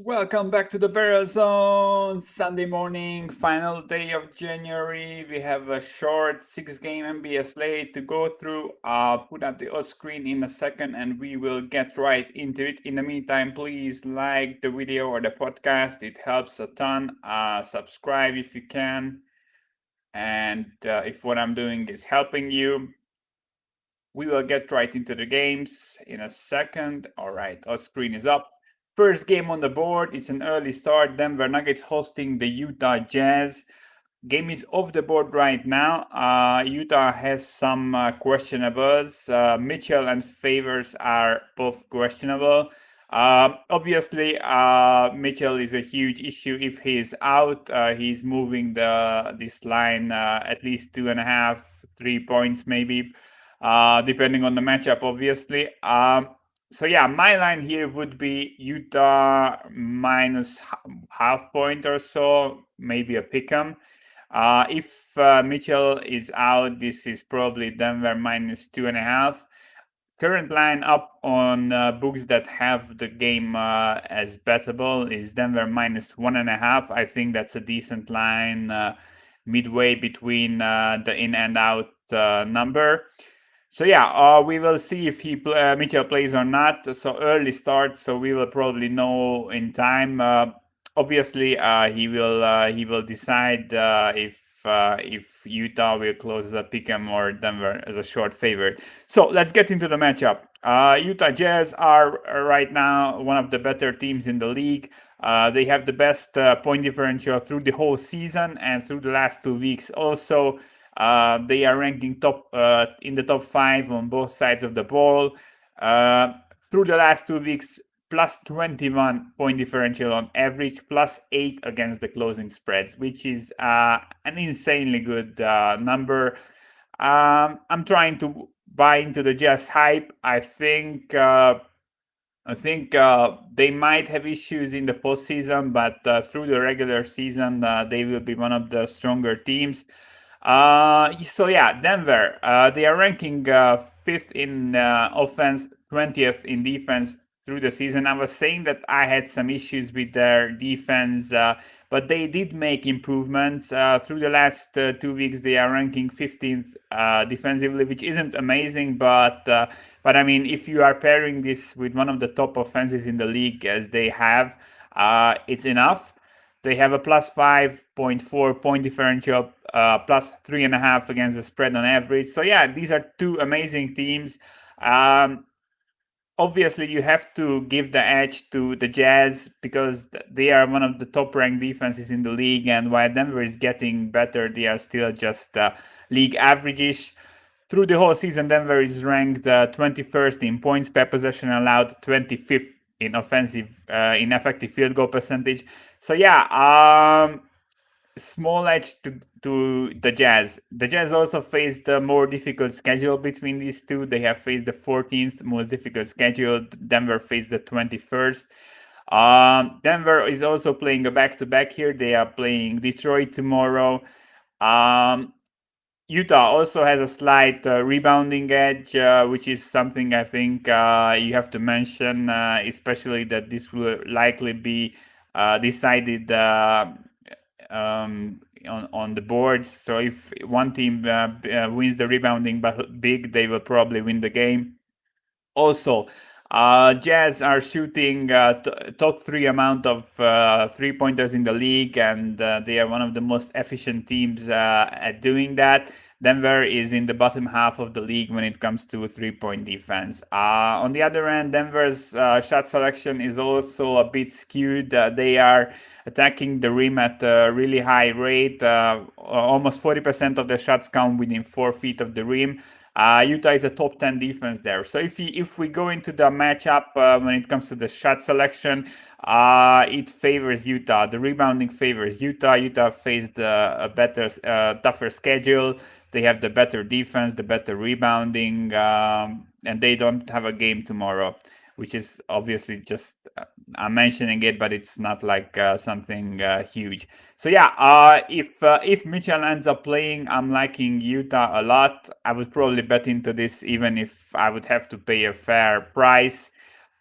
Welcome back to the Barrel Zone. Sunday morning, final day of January. We have a short 6-game NBA slate to go through. I'll put up the odd screen in a second and we will get right into it. In the meantime, please like the video or the podcast. It helps a ton. Subscribe if you can. And if what I'm doing is helping you, we will get right into the games in a second. All right, our screen is up. First game on the board, it's an early start. Denver Nuggets hosting the Utah Jazz. Game is off the board right now. Utah has some questionables. Mitchell and Favors are both questionable. Obviously, Mitchell is a huge issue if he's out. He's moving this line at least 2.5, 3 points maybe, depending on the matchup, obviously. So yeah, my line here would be Utah minus half point or so, maybe a pick'em. If Mitchell is out, this is probably Denver minus 2.5. Current line up on books that have the game as bettable is Denver minus 1.5. I think that's a decent line, midway between the in and out number. So yeah, we will see if Mitchell plays or not. So early start, so we will probably know in time. Obviously, he will decide if Utah will close as a pick'em or Denver as a short favorite. So let's get into the matchup. Utah Jazz are right now one of the better teams in the league. They have the best point differential through the whole season and through the last 2 weeks. Also, they are ranking in the top 5 on both sides of the ball. Through the last 2 weeks, plus 21 point differential on average, plus 8 against the closing spreads, which is an insanely good number. I'm trying to buy into the Jazz hype. I think they might have issues in the postseason, but through the regular season, they will be one of the stronger teams. So yeah, Denver, they are ranking 5th in offense, 20th in defense through the season. I was saying that I had some issues with their defense, but they did make improvements. Through the last 2 weeks, they are ranking 15th defensively, which isn't amazing, but I mean, if you are pairing this with one of the top offenses in the league as they have, it's enough. They have a plus 5.4 point differential, plus 3.5 against the spread on average. So yeah, these are two amazing teams. Obviously, you have to give the edge to the Jazz because they are one of the top-ranked defenses in the league, and while Denver is getting better, they are still just league average-ish. Through the whole season, Denver is ranked 21st in points per possession allowed, 25th in in effective field goal percentage. So yeah, small edge to the Jazz. The Jazz also faced a more difficult schedule between these two. They have faced the 14th most difficult schedule. Denver faced the 21st. Denver is also playing a back-to-back here. They are playing Detroit tomorrow. Utah also has a slight rebounding edge, which is something I think you have to mention, especially that this will likely be decided on the boards. So if one team wins the rebounding big, they will probably win the game. Also, Jazz are shooting top 3 amount of 3-pointers in the league, and they are one of the most efficient teams at doing that. Denver is in the bottom half of the league when it comes to 3-point defense. On the other end, Denver's shot selection is also a bit skewed. They are attacking the rim at a really high rate. Almost 40% of their shots come within 4 feet of the rim. Utah is a top 10 defense there. So if we go into the matchup when it comes to the shot selection, it favors Utah. The rebounding favors Utah. Utah faced a better, tougher schedule. They have the better defense, the better rebounding, and they don't have a game tomorrow, which is obviously just I'm mentioning it, but it's not like something huge. So yeah, if Mitchell ends up playing, I'm liking Utah a lot. I would probably bet into this even if I would have to pay a fair price.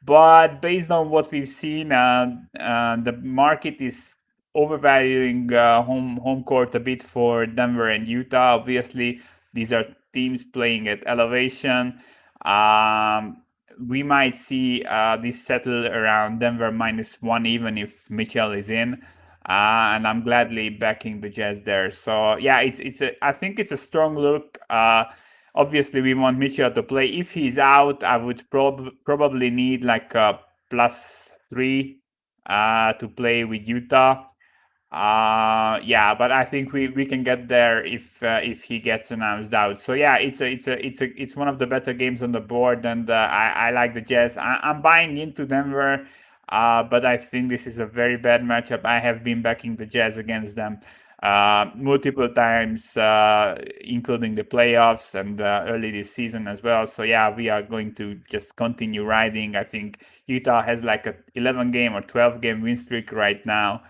But based on what we've seen, the market is overvaluing home court a bit for Denver and Utah. Obviously, these are teams playing at elevation. Um, we might see this settle around Denver -1, even if Mitchell is in. And I'm gladly backing the Jazz there. So yeah, I think it's a strong look. Obviously, we want Mitchell to play. If he's out, I would probably need like a +3 to play with Utah. Yeah, but I think we can get there if he gets announced out. So yeah, it's one of the better games on the board, and I like the Jazz. I'm buying into Denver, but I think this is a very bad matchup. I have been backing the Jazz against them multiple times, including the playoffs and early this season as well. So yeah, we are going to just continue riding. I think Utah has like a 11 game or 12 game win streak right now.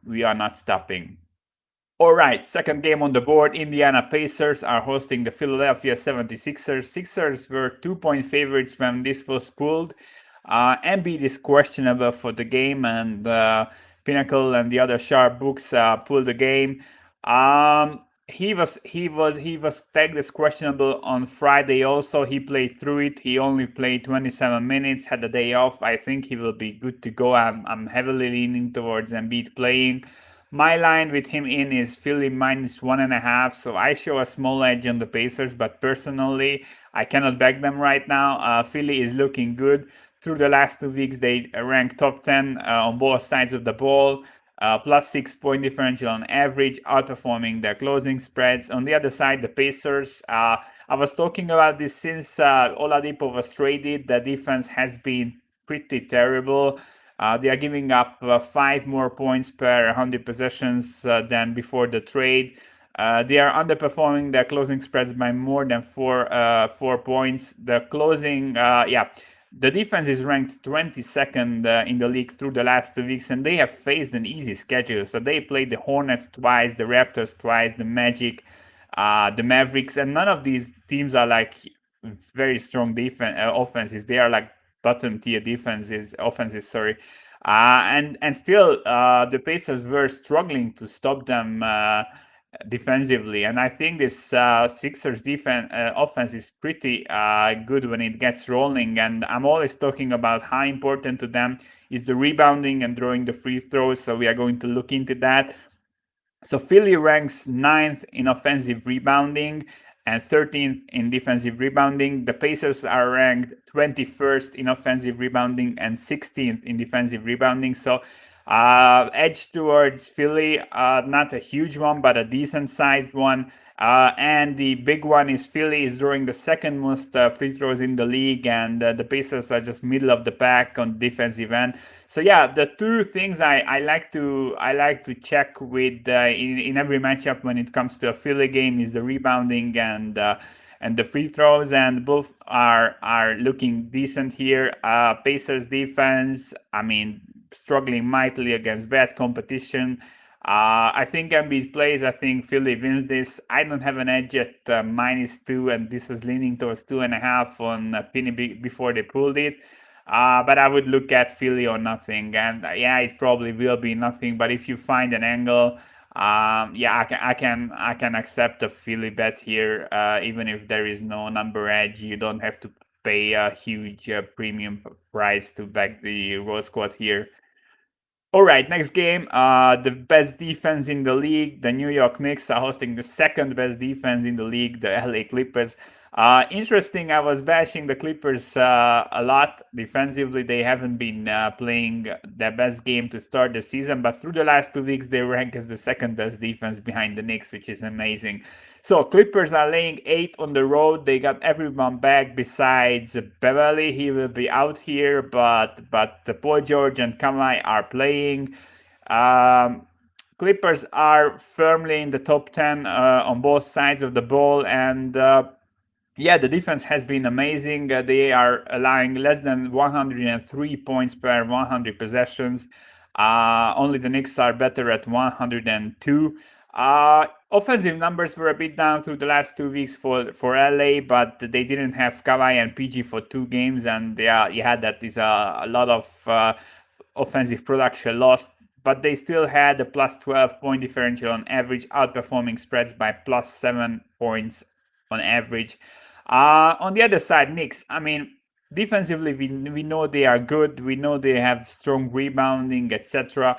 We are not stopping. All right, second game on the board. Indiana Pacers are hosting the Philadelphia 76ers. Sixers were 2-point favorites when this was pulled. Embiid is questionable for the game, and Pinnacle and the other sharp books pulled the game. He was tagged as questionable on Friday. Also, he played through it. He only played 27 minutes, had a day off. I think he will be good to go. I'm heavily leaning towards Embiid playing. My line with him in is Philly -1.5, so I show a small edge on the Pacers, but personally, I cannot back them right now. Philly is looking good. Through the last 2 weeks, they rank top 10 on both sides of the ball. +6 point differential on average, outperforming their closing spreads. On the other side, the Pacers. I was talking about this since Oladipo was traded. The defense has been pretty terrible. They are giving up 5 more points per 100 possessions than before the trade. They are underperforming their closing spreads by more than 4 points. The closing, the defense is ranked 22nd in the league through the last 2 weeks, and they have faced an easy schedule. So they played the Hornets twice, the Raptors twice, the Magic, the Mavericks, and none of these teams are like very strong defense offenses. They are like bottom tier offenses. Sorry, and still the Pacers were struggling to stop them defensively, and I think this Sixers defense offense is pretty good when it gets rolling. And I'm always talking about how important to them is the rebounding and throwing the free throws. So we are going to look into that. So Philly ranks 9th in offensive rebounding and 13th in defensive rebounding. The Pacers are ranked 21st in offensive rebounding and 16th in defensive rebounding. So edge towards Philly, not a huge one, but a decent sized one. And the big one is Philly is drawing the second most free throws in the league, and the Pacers are just middle of the pack on defensive end. So yeah, the two things I like to check with in every matchup when it comes to a Philly game is the rebounding and the free throws, and both are looking decent here. Pacers defense, I mean, struggling mightily against bad competition. I think Embiid plays. I think Philly wins this. I don't have an edge at -2, and this was leaning towards 2.5 on Penny before they pulled it. But I would look at Philly or nothing, and yeah, it probably will be nothing. But if you find an angle, yeah, I can accept a Philly bet here, even if there is no number edge. You don't have to pay a huge premium price to back the Rose Squad here. All right, next game. The best defense in the league. The New York Knicks are hosting the second best defense in the league, the LA Clippers. Interesting, I was bashing the Clippers a lot defensively. They haven't been playing their best game to start the season, but through the last 2 weeks, they rank as the second best defense behind the Knicks, which is amazing. So Clippers are laying 8 on the road. They got everyone back besides Beverly. He will be out here, but Paul George and Kawhi are playing. Clippers are firmly in the top 10 on both sides of the ball, and yeah, the defense has been amazing. They are allowing less than 103 points per 100 possessions. Only the Knicks are better at 102. Offensive numbers were a bit down through the last 2 weeks for LA, but they didn't have Kawhi and PG for 2 games, and yeah, you had that is a lot of offensive production lost. But they still had a plus 12 point differential on average, outperforming spreads by plus 7 points on average. On the other side, Knicks, I mean, defensively, we know they are good. We know they have strong rebounding, etc.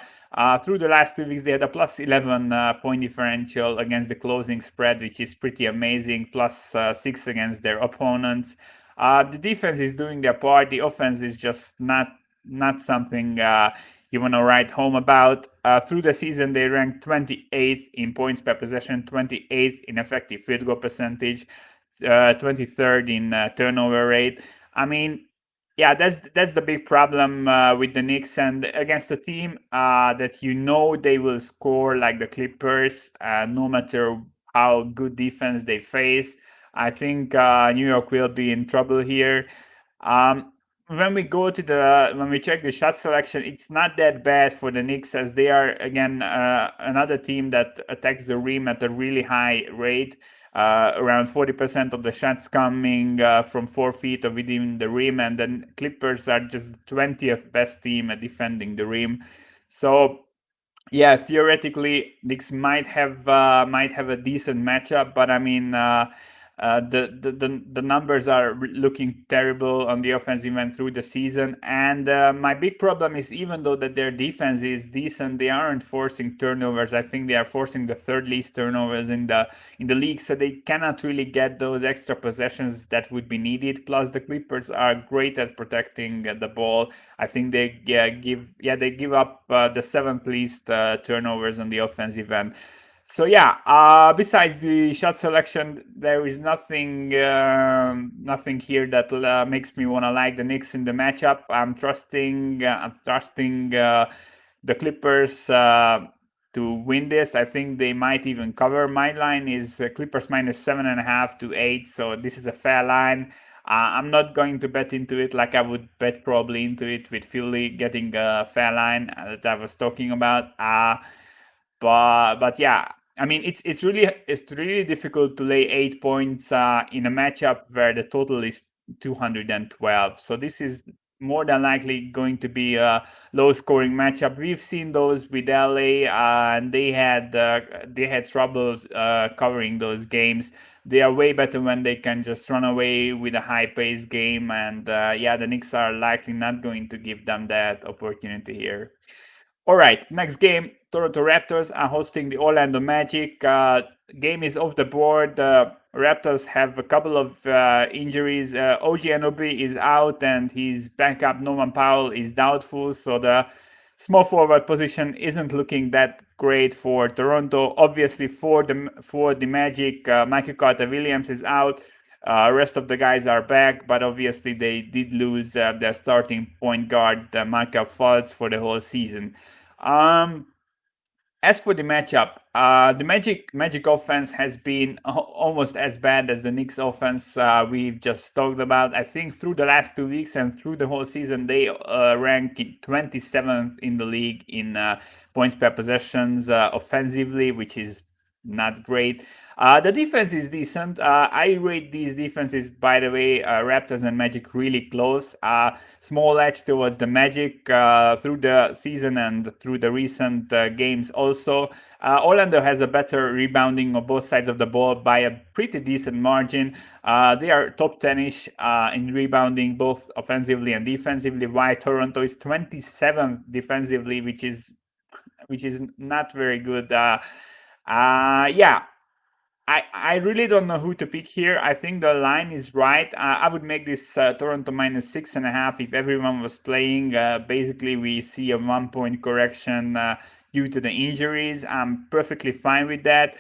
Through the last 2 weeks, they had a plus 11 point differential against the closing spread, which is pretty amazing. Plus 6 against their opponents. The defense is doing their part. The offense is just not something you want to write home about. Through the season, they ranked 28th in points per possession, 28th in effective field goal percentage, 23rd in turnover rate. I mean, yeah, that's the big problem with the Knicks, and against a team that you know they will score like the Clippers, no matter how good defense they face. I think New York will be in trouble here. Um, when we check the shot selection, it's not that bad for the Knicks, as they are again another team that attacks the rim at a really high rate. Around 40% of the shots coming from 4 feet or within the rim, and then Clippers are just 20th best team at defending the rim. So yeah, theoretically, Knicks might have a decent matchup, but I mean, the numbers are looking terrible on the offensive end through the season. And my big problem is, even though that their defense is decent, they aren't forcing turnovers. I think they are forcing the third least turnovers in the league, so they cannot really get those extra possessions that would be needed. Plus, the Clippers are great at protecting the ball. I think they give up the seventh least turnovers on the offensive end. So yeah, besides the shot selection, there is nothing here that makes me want to like the Knicks in the matchup. I'm trusting the Clippers to win this. I think they might even cover. My line is Clippers minus 7.5 to 8, so this is a fair line. I'm not going to bet into it like I would bet probably into it with Philly getting a fair line that I was talking about. But yeah, I mean it's really difficult to lay 8 points in a matchup where the total is 212. So this is more than likely going to be a low scoring matchup. We've seen those with LA, and they had troubles covering those games. They are way better when they can just run away with a high paced game, and yeah, the Knicks are likely not going to give them that opportunity here. All right, next game. Toronto Raptors are hosting the Orlando Magic. Game is off the board. Raptors have a couple of injuries. OG Anunoby is out, and his backup Norman Powell is doubtful. So the small forward position isn't looking that great for Toronto. Obviously, for the Magic, Michael Carter Williams is out. Rest of the guys are back, but obviously they did lose their starting point guard, Markel Fultz, for the whole season. Um, as for the matchup, the Magic offense has been almost as bad as the Knicks offense we've just talked about. I think through the last 2 weeks and through the whole season, they rank 27th in the league in points per possessions offensively, which is not great. The defense is decent. I rate these defenses, by the way, Raptors and Magic, really close. Small edge towards the Magic through the season and through the recent games also. Orlando has a better rebounding on both sides of the ball by a pretty decent margin. They are top 10-ish in rebounding, both offensively and defensively, while Toronto is 27th defensively, which is not very good. Yeah, I really don't know who to pick here. I think the line is right. I would make this Toronto minus 6.5 if everyone was playing. Basically, we see a 1 point correction due to the injuries. I'm perfectly fine with that.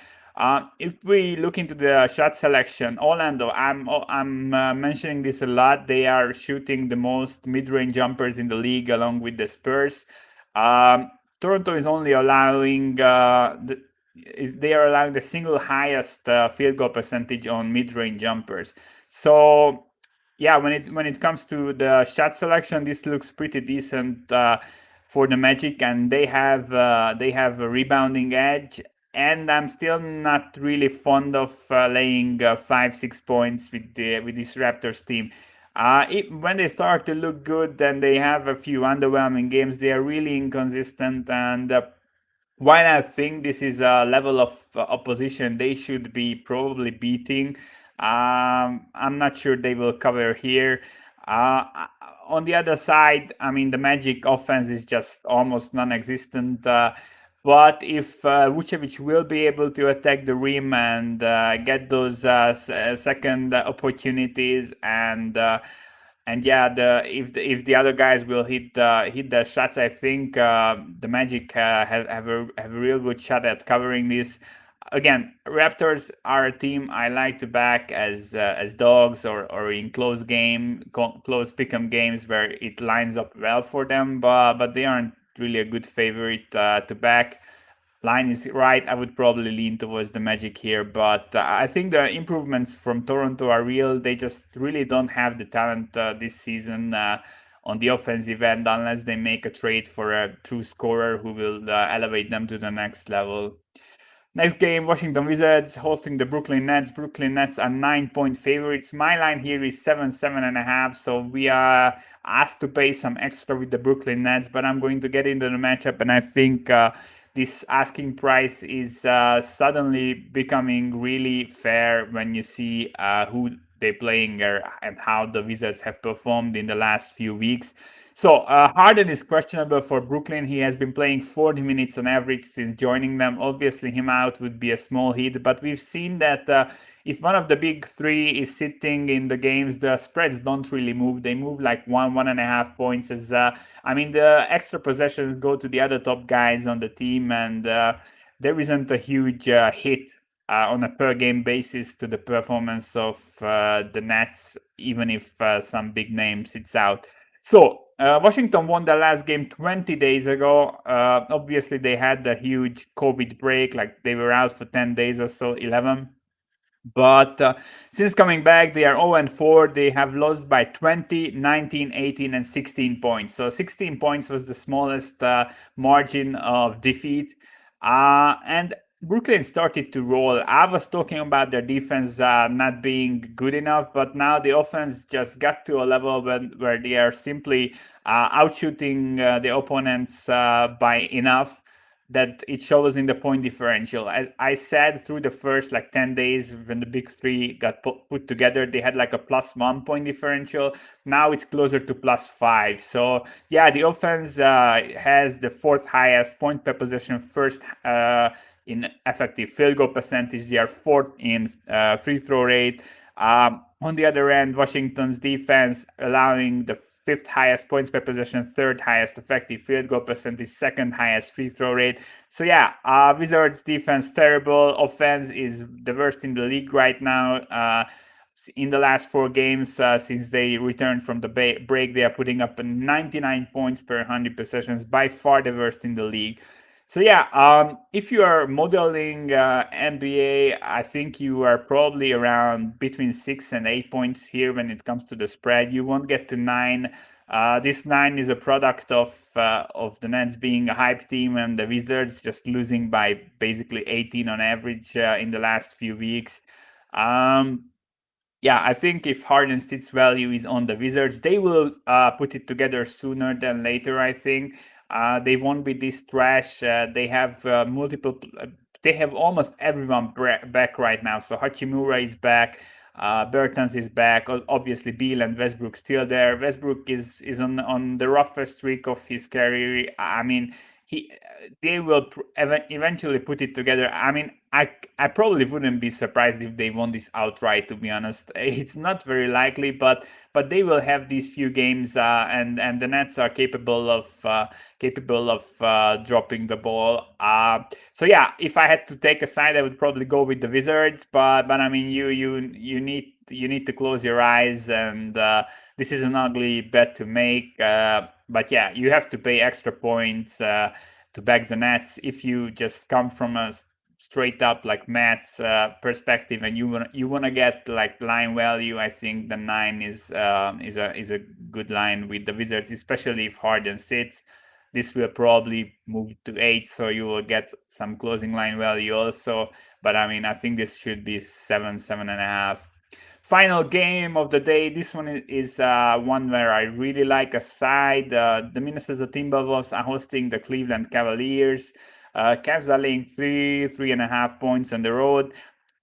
If we look into the shot selection, Orlando, I'm mentioning this a lot. They are shooting the most mid-range jumpers in the league, along with the Spurs. Toronto is only allowing they are allowing the single highest field goal percentage on mid-range jumpers. So yeah, when it comes to the shot selection, this looks pretty decent for the Magic, and they have a rebounding edge. and I'm still not really fond of laying 5-6 points with this Raptors team. When they start to look good, then they have a few underwhelming games. They are really inconsistent, and while I think this is a level of opposition they should be probably beating, I'm not sure they will cover here. On the other side, I mean, the Magic offense is just almost non-existent. But if Vucevic will be able to attack the rim and get those second opportunities, and yeah, if the other guys will hit the shots, I think the Magic have a real good shot at covering this. Again, Raptors are a team I like to back as dogs, or in close pick'em games where it lines up well for them, but they aren't really a good favorite to back. Line is right. I would probably lean towards the Magic here, but I think the improvements from Toronto are real. They just really don't have the talent this season on the offensive end, unless they make a trade for a true scorer who will elevate them to the next level. Next game, Washington Wizards hosting the Brooklyn Nets. Brooklyn Nets are 9-point favorites. My line here is 7.5. So we are asked to pay some extra with the Brooklyn Nets, but I'm going to get into the matchup, and I think this asking price is suddenly becoming really fair when you see who they're playing and how the Wizards have performed in the last few weeks. So Harden is questionable for Brooklyn. He has been playing 40 minutes on average since joining them. Obviously, him out would be a small hit, but we've seen that if one of the big three is sitting in the games, the spreads don't really move. They move like 1.5 points. As I mean, the extra possessions go to the other top guys on the team, and there isn't a huge hit on a per game basis to the performance of the Nets, even if some big name sits out. So Washington won the last game 20 days ago. Obviously, they had the huge COVID break, like they were out for 10 days or so, 11. But since coming back, they are 0-4. They have lost by 20, 19, 18, and 16 points. So 16 points was the smallest margin of defeat. And Brooklyn started to roll. I was talking about their defense not being good enough, but now the offense just got to a level where they are simply outshooting the opponents by enough that it shows in the point differential. As I said, through the first like 10 days when the big three got put together, they had like a +1 point differential. Now it's closer to +5. So yeah, the offense has the fourth highest point per possession, first in effective field goal percentage. They are fourth in free throw rate. On the other end, Washington's defense allowing the fifth highest points per possession, third highest effective field goal percentage, second highest free throw rate. So yeah, Wizards defense terrible. Offense is the worst in the league right now. In the last 4 games since they returned from the break, they are putting up 99 points per 100 possessions, by far the worst in the league. So yeah, if you are modeling NBA, I think you are probably around between 6 and 8 points here when it comes to the spread. You won't get to 9. This 9 is a product of the Nets being a hype team and the Wizards just losing by basically 18 on average in the last few weeks. Yeah, I think if Harden sits value is on the Wizards, they will put it together sooner than later, I think. They won't be this trash. They have multiple. They have almost everyone back right now. So Hachimura is back. Bertans is back. Obviously, Beal and Westbrook still there. Westbrook is on the roughest streak of his career. I mean, they will eventually put it together. I mean, I probably wouldn't be surprised if they won this outright. To be honest, it's not very likely, but they will have these few games, and the Nets are capable of dropping the ball. So yeah, if I had to take a side, I would probably go with the Wizards. But I mean, you need to close your eyes, and this is an ugly bet to make. But yeah, you have to pay extra points to back the Nets. If you just come from a straight up like Matt's perspective and you wanna get like line value, I think the 9 is a good line with the Wizards, especially if Harden sits. this will probably move to 8, so you will get some closing line value also. But I mean, I think this should be 7, 7.5. Final game of the day. This one is one where I really like a side. The Minnesota Timberwolves are hosting the Cleveland Cavaliers. Cavs are laying 3.5 points on the road.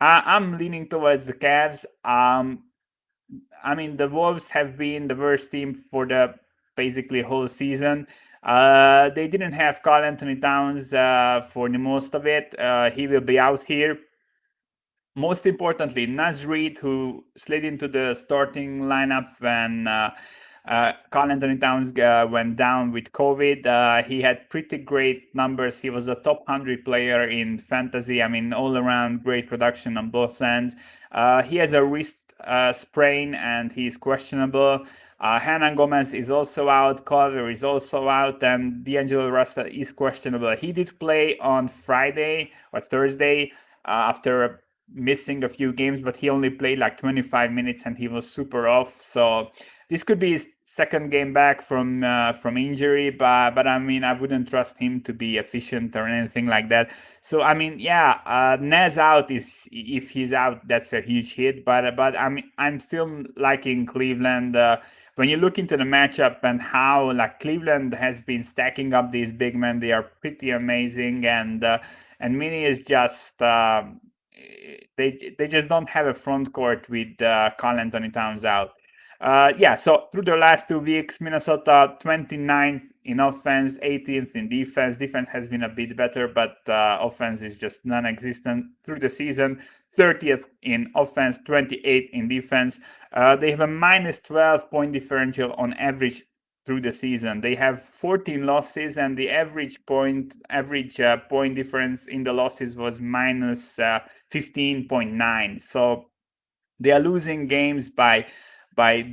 I'm leaning towards the Cavs. I mean, the Wolves have been the worst team for the basically whole season. They didn't have Karl Anthony Towns for the most of it. He will be out here. Most importantly, Naz Reid, who slid into the starting lineup when Karl Anthony Towns went down with COVID. He had pretty great numbers. He was a top 100 player in fantasy. I mean, all around great production on both ends. He has a wrist sprain and he's questionable. Hernan Gomez is also out. Culver is also out, and D'Angelo Russell is questionable. He did play on Friday or Thursday after missing a few games, but he only played like 25 minutes and he was super off. So this could be his second game back from injury, but I mean, I wouldn't trust him to be efficient or anything like that. So I mean, yeah, Nez out is, if he's out, that's a huge hit. But I mean, I'm still liking Cleveland. When you look into the matchup and how like Cleveland has been stacking up these big men, they are pretty amazing. And Mini is just. They just don't have a front court with Karl Anthony Towns out. Yeah, so through the last 2 weeks, Minnesota 29th in offense, 18th in defense. Defense has been a bit better, but offense is just non-existent through the season. 30th in offense, 28th in defense. They have a minus 12 point differential on average through the season. They have 14 losses, and the average point difference in the losses was minus 15.9. So they are losing games by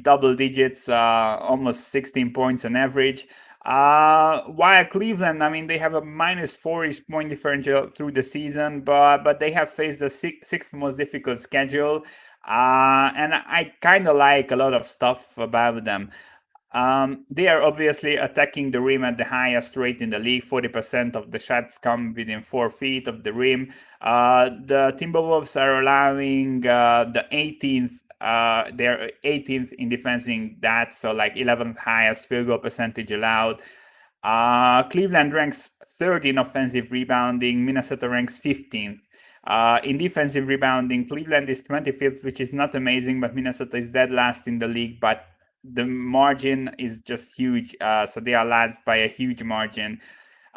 double digits, almost 16 points on average. While Cleveland, I mean, they have a minus 4-ish point differential through the season, but they have faced the sixth most difficult schedule. And I kind of like a lot of stuff about them. They are obviously attacking the rim at the highest rate in the league. 40% of the shots come within 4 feet of the rim. The Timberwolves are allowing the 18th. They're 18th in defending that, so like 11th highest field goal percentage allowed. Cleveland ranks 3rd in offensive rebounding. Minnesota ranks 15th. In defensive rebounding, Cleveland is 25th, which is not amazing, but Minnesota is dead last in the league. But the margin is just huge, so they are last by a huge margin.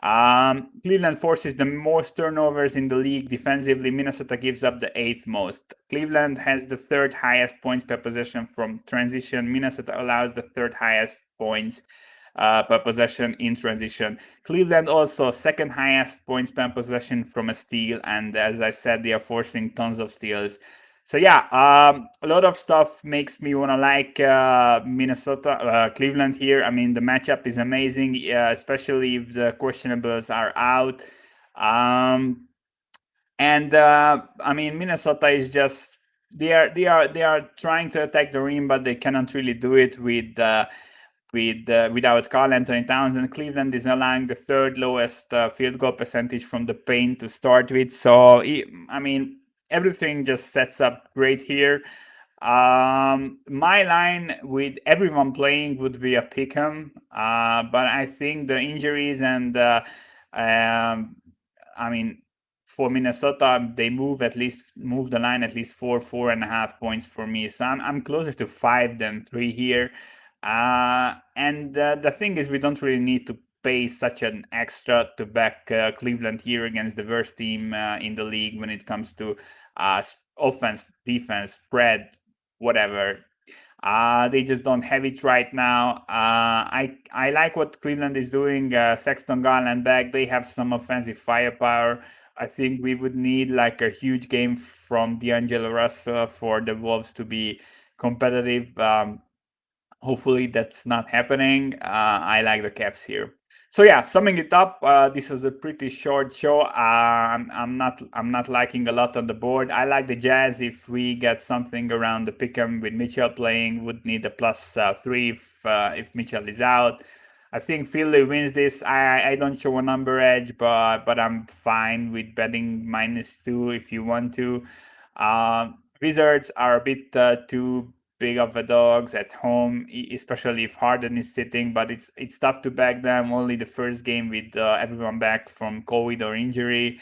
Cleveland forces the most turnovers in the league defensively. Minnesota gives up the 8th most. Cleveland has the 3rd highest points per possession from transition. Minnesota allows the 3rd highest points per possession in transition. Cleveland also 2nd highest points per possession from a steal, and as I said, they are forcing tons of steals. So yeah, a lot of stuff makes me want to like Cleveland here. I mean, the matchup is amazing, especially if the questionables are out. I mean, Minnesota is just they are trying to attack the rim, but they cannot really do it without Karl Anthony Towns. And Cleveland is allowing the 3rd lowest field goal percentage from the paint to start with. So I mean, everything just sets up great here. My line with everyone playing would be a pick'em, but I think the injuries and I mean, for Minnesota, they move the line at least 4.5 points for me. So I'm closer to 5 than 3 here. And the thing is, we don't really need to pay such an extra to back Cleveland here against the worst team in the league when it comes to offense, defense, spread, whatever. They just don't have it right now. I like what Cleveland is doing. Sexton, Garland back. They have some offensive firepower. I think we would need like a huge game from D'Angelo Russell for the Wolves to be competitive. Hopefully that's not happening. I like the Cavs here. So yeah, summing it up, this was a pretty short show. I'm not liking a lot on the board. I like the Jazz. If we get something around the pick'em with Mitchell playing, would need a plus 3 if Mitchell is out. I think Philly wins this. I don't show a number edge, but I'm fine with betting -2 if you want to. Wizards are a bit too big of a dogs at home, especially if Harden is sitting. But it's tough to back them. Only the first game with everyone back from COVID or injury.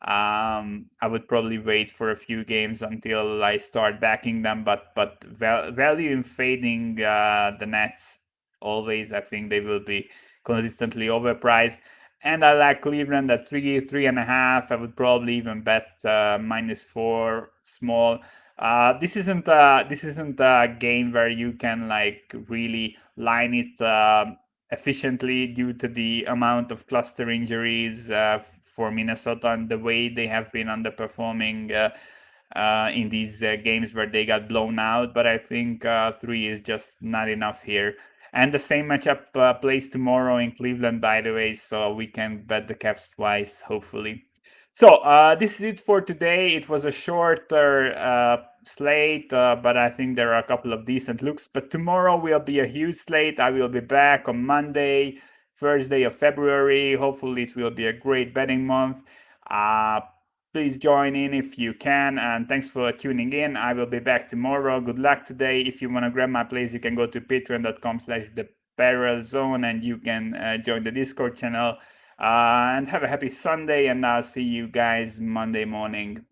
I would probably wait for a few games until I start backing them. But value in fading the Nets always. I think they will be consistently overpriced. And I like Cleveland at 3.5. I would probably even bet -4 small. This isn't a game where you can like really line it efficiently due to the amount of cluster injuries for Minnesota and the way they have been underperforming in these games where they got blown out. But I think 3 is just not enough here. And the same matchup plays tomorrow in Cleveland, by the way, so we can bet the Cavs twice, hopefully. So this is it for today. It was a shorter slate, but I think there are a couple of decent looks. But tomorrow will be a huge slate. I will be back on Monday, first day of February. Hopefully, it will be a great betting month. Uh, Please join in if you can, and thanks for tuning in. I will be back tomorrow. Good luck today. If you want to grab my plays, you can go to patreon.com/thebarrelzone and you can join the Discord channel. And have a happy Sunday, and I'll see you guys Monday morning.